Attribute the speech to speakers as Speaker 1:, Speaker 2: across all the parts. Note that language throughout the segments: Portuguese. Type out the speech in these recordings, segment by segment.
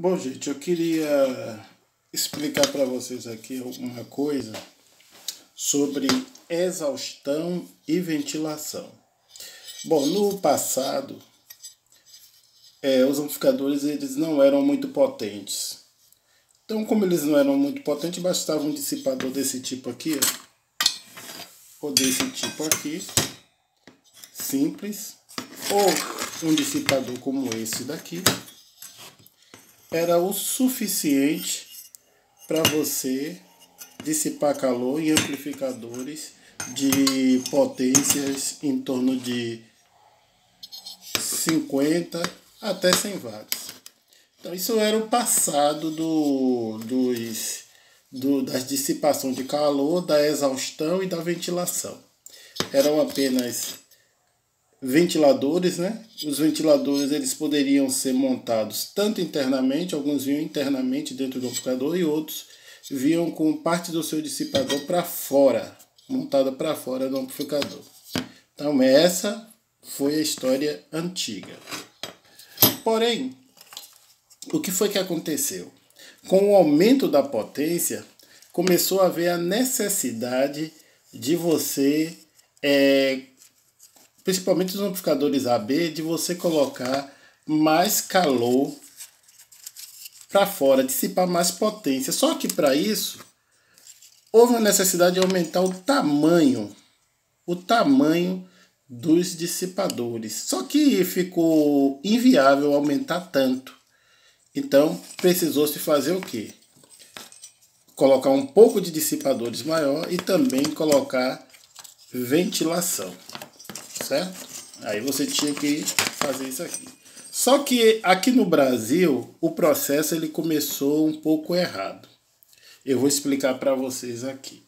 Speaker 1: Bom, gente, eu queria explicar para vocês aqui uma coisa sobre exaustão e ventilação. Bom, no passado, os amplificadores eles não eram muito potentes. Então, como eles não eram muito potentes, bastava um dissipador desse tipo aqui, ó, ou desse tipo aqui, simples, ou um dissipador como esse daqui, era o suficiente para você dissipar calor em amplificadores de potências em torno de 50 até 100 watts. Então isso era o passado das dissipação de calor, da exaustão e da ventilação. Eram apenas ventiladores, né? Os ventiladores eles poderiam ser montados tanto internamente, alguns vinham internamente dentro do amplificador e outros vinham com parte do seu dissipador para fora, montada para fora do amplificador. Então essa foi a história antiga. Porém, o que foi que aconteceu? Com o aumento da potência, começou a haver a necessidade de você, principalmente os amplificadores AB, de você colocar mais calor para fora, dissipar mais potência. Só que para isso, houve a necessidade de aumentar o tamanho dos dissipadores. Só que ficou inviável aumentar tanto. Então, precisou-se fazer o quê? Colocar um pouco de dissipadores maior e também colocar ventilação, certo? Aí você tinha que fazer isso aqui. Só que aqui no Brasil, o processo ele começou um pouco errado. Eu vou explicar para vocês aqui.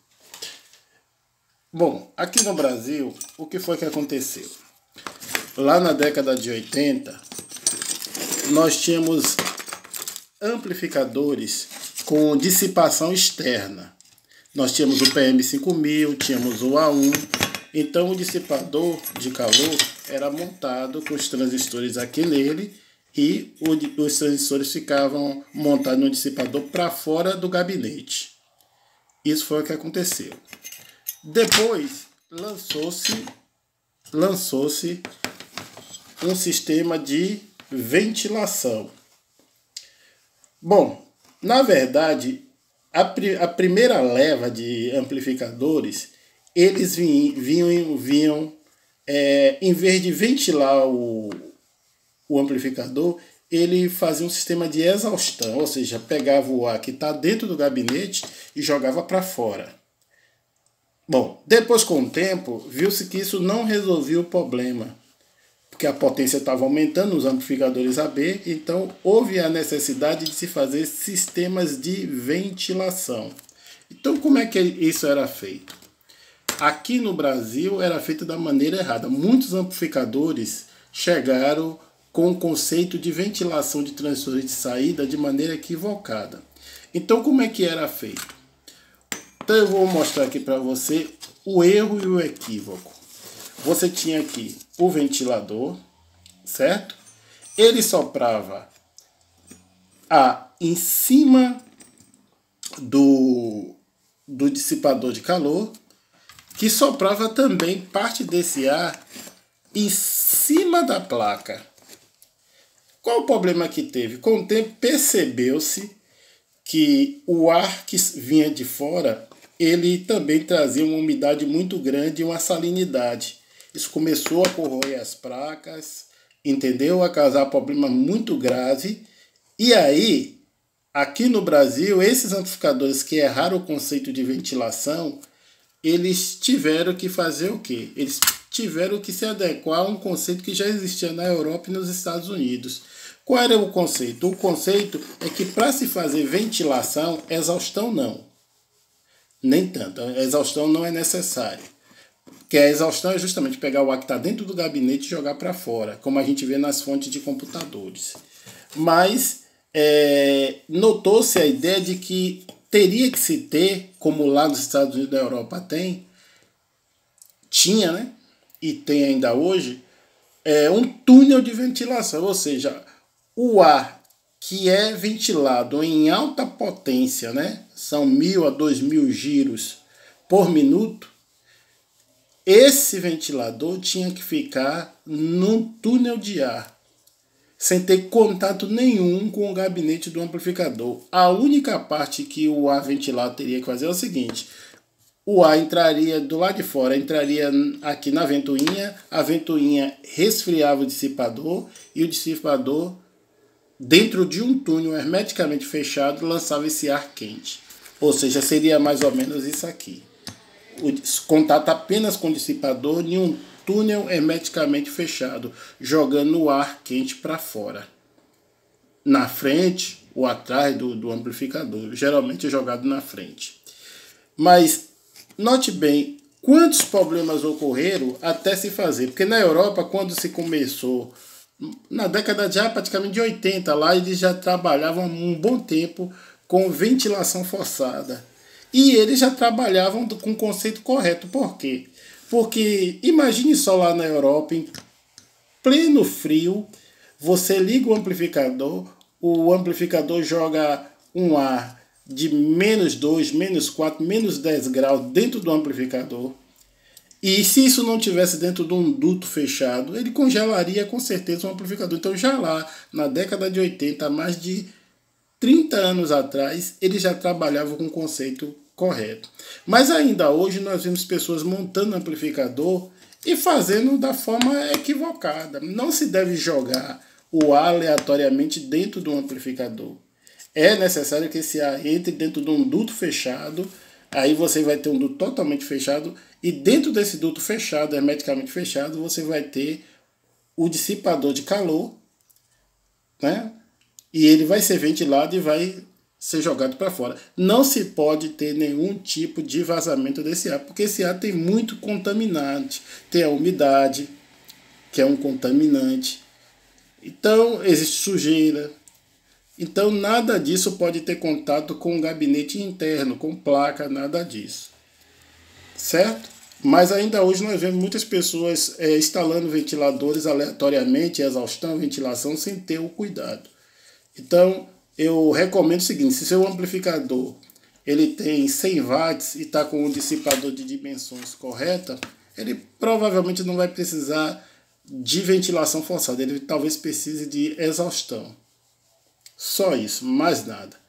Speaker 1: Bom, aqui no Brasil, o que foi que aconteceu? Lá na década de 80, nós tínhamos amplificadores com dissipação externa. Nós tínhamos o PM5000, tínhamos o A1. Então o dissipador de calor era montado com os transistores aqui nele e os transistores ficavam montados no dissipador para fora do gabinete. Isso foi o que aconteceu. Depois lançou-se um sistema de ventilação. Bom, na verdade, a primeira leva de amplificadores, eles vinham em vez de ventilar o amplificador, ele fazia um sistema de exaustão, ou seja, pegava o ar que está dentro do gabinete e jogava para fora. Bom, depois com o tempo, viu-se que isso não resolvia o problema, porque a potência estava aumentando nos amplificadores AB, então houve a necessidade de se fazer sistemas de ventilação. Então como é que isso era feito? Aqui no Brasil era feito da maneira errada. Muitos amplificadores chegaram com o conceito de ventilação de transistores de saída de maneira equivocada. Então como é que era feito? Então eu vou mostrar aqui para você o erro e o equívoco. Você tinha aqui o ventilador, certo? Ele soprava ar em cima do dissipador de calor, que soprava também parte desse ar em cima da placa. Qual o problema que teve? Com o tempo percebeu-se que o ar que vinha de fora, ele também trazia uma umidade muito grande e uma salinidade. Isso começou a corroer as placas, entendeu? A causar problema muito grave. E aí, aqui no Brasil, esses amplificadores que erraram o conceito de ventilação, eles tiveram que fazer o quê? Eles tiveram que se adequar a um conceito que já existia na Europa e nos Estados Unidos. Qual era o conceito? O conceito é que para se fazer ventilação, exaustão não. Nem tanto. A exaustão não é necessária. Que a exaustão é justamente pegar o ar que está dentro do gabinete e jogar para fora, como a gente vê nas fontes de computadores. Mas notou-se a ideia de que teria que se ter, como lá nos Estados Unidos e da Europa tinha, né? E tem ainda hoje, um túnel de ventilação, ou seja, o ar que é ventilado em alta potência, né? São 1.000 a 2.000 giros por minuto. Esse ventilador tinha que ficar num túnel de ar, sem ter contato nenhum com o gabinete do amplificador. A única parte que o ar ventilado teria que fazer é o seguinte: o ar entraria do lado de fora, entraria aqui na ventoinha, a ventoinha resfriava o dissipador e o dissipador, dentro de um túnel hermeticamente fechado, lançava esse ar quente. Ou seja, seria mais ou menos isso aqui. O contato apenas com o dissipador em um túnel hermeticamente fechado, jogando o ar quente para fora. Na frente ou atrás do amplificador, geralmente jogado na frente. Mas note bem quantos problemas ocorreram até se fazer. Porque na Europa, quando se começou, na década praticamente de 80, lá eles já trabalhavam um bom tempo com ventilação forçada. E eles já trabalhavam com o conceito correto. Por quê? Porque imagine só lá na Europa, em pleno frio, você liga o amplificador joga um ar de -2, -4, -10 graus dentro do amplificador. E se isso não tivesse dentro de um duto fechado, ele congelaria com certeza o amplificador. Então já lá, na década de 80, há mais de 30 anos atrás, ele já trabalhava com o conceito correto. Mas ainda hoje nós vemos pessoas montando amplificador e fazendo da forma equivocada. Não se deve jogar o ar aleatoriamente dentro do amplificador. É necessário que esse ar entre dentro de um duto fechado. Aí você vai ter um duto totalmente fechado. E dentro desse duto fechado, hermeticamente fechado, você vai ter o dissipador de calor, né? E ele vai ser ventilado e vai ser jogado para fora. Não se pode ter nenhum tipo de vazamento desse ar, porque esse ar tem muito contaminante. Tem a umidade, que é um contaminante. Então, existe sujeira. Então, nada disso pode ter contato com o gabinete interno, com placa, nada disso. Certo? Mas ainda hoje nós vemos muitas pessoas instalando ventiladores aleatoriamente, exaustão, ventilação, sem ter o cuidado. Então, eu recomendo o seguinte: se seu amplificador ele tem 100 watts e está com um dissipador de dimensões corretas, ele provavelmente não vai precisar de ventilação forçada, ele talvez precise de exaustão. Só isso, mais nada.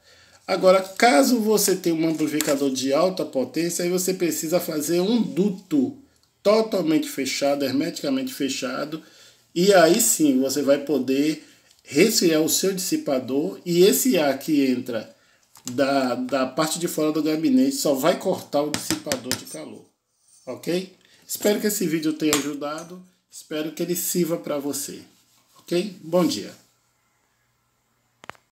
Speaker 1: Agora, caso você tenha um amplificador de alta potência, aí você precisa fazer um duto totalmente fechado, hermeticamente fechado, e aí sim você vai poder resfriar o seu dissipador, e esse ar que entra da parte de fora do gabinete só vai cortar o dissipador de calor. Ok? Espero que esse vídeo tenha ajudado, espero que ele sirva para você. Ok? Bom dia.